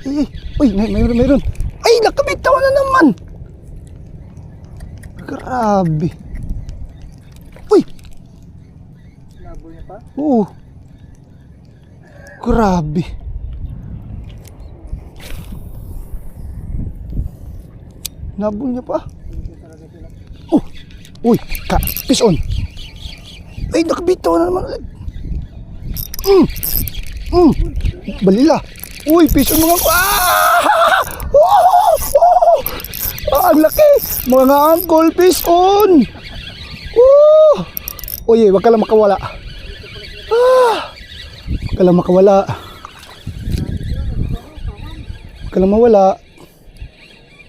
Ay, uy, mayroon. Ay, nakabitaw na naman. Grabe. Uy. Labo niya pa? Oo. Grabe. Nabol niya pa. Oh. Uy, fish on. Ay, nakabitaw na naman ulit. Balila. Uy, fish on mga ang laki. Mga uncle, fish on. Uy, wag ka lang makawala. Wag ka lang makawala. Wag ka lang mawala.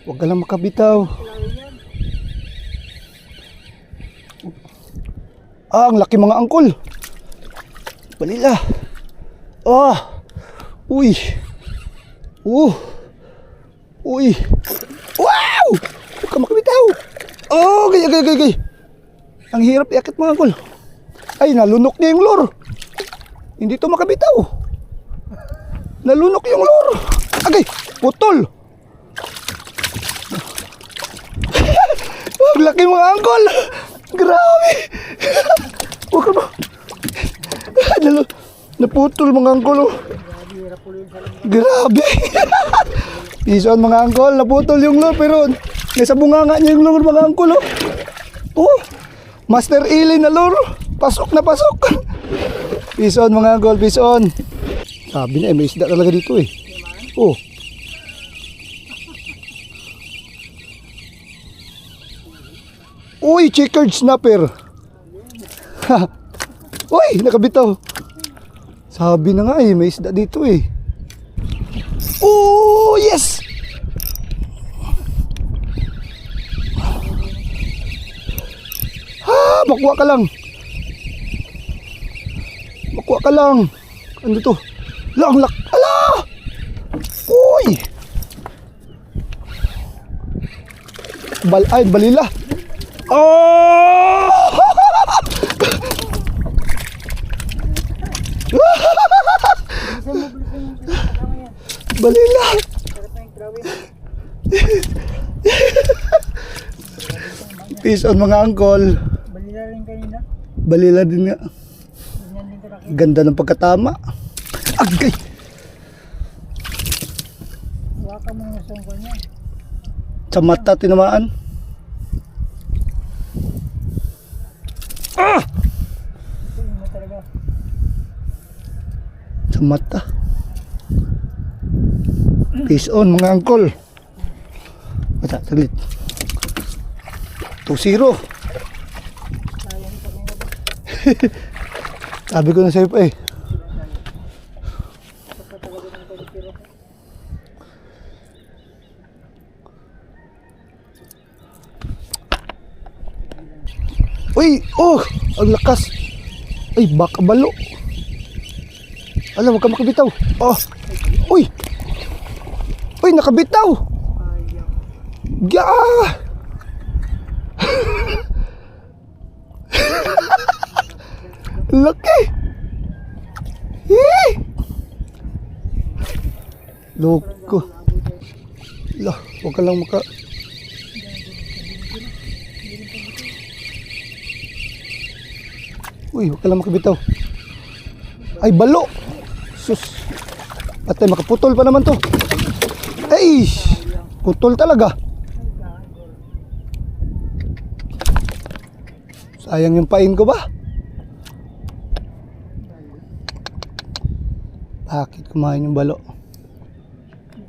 Wag ka lang makabitaw. Ang laki mga angkol. Balila. Uy. Uy. Wow! Huwag ka makabitaw. Gay. Ang hirap iakit mga angkol. Ay, nalunok niya yung lure. Hindi to makabitaw. Nalunok yung lure. Agay, putol. Ang laki mga angkol. Grabe. Huwag ka ba? Naputol mga angkol. Grabe. Ison mga angkol. Naputol yung lure pero nasa bunganga niya yung lure mga angkol. Master Ili na lure. Pasok na pasok. Ison mga angkol. Ison. Sabi na may isda talaga dito eh. Uy, checkered snapper. Uy, nakabitaw. Sabi na nga eh, may isda dito eh. Oh, yes. Makuha ka lang. Makuha ka lang. Ano to? Langlak. Ala! Uy! Balila. Balila. Peace on mga angkol. Balila rin kanina. Balila din nga. Ganda ng pagkatama. Agay. Waka mo yung songkol niya. Sa mata tinamaan. Sa mata. Peace on mga angkol. Mata, saglit. 2-0. Sabi ko na sa'yo pa eh. Uy, ang lakas. Ay, baka balo. Alam, huwag ka makabitaw. Uy, nakabitaw. Laki. Loko. Lah, huwag ka lang maka. Uy, huwag ka lang makabitaw. Ay, balo. Sus. Patay, makaputol pa naman to. Ay, putol talaga. Sayang yung pain ko ba? Bakit kumain yung balo?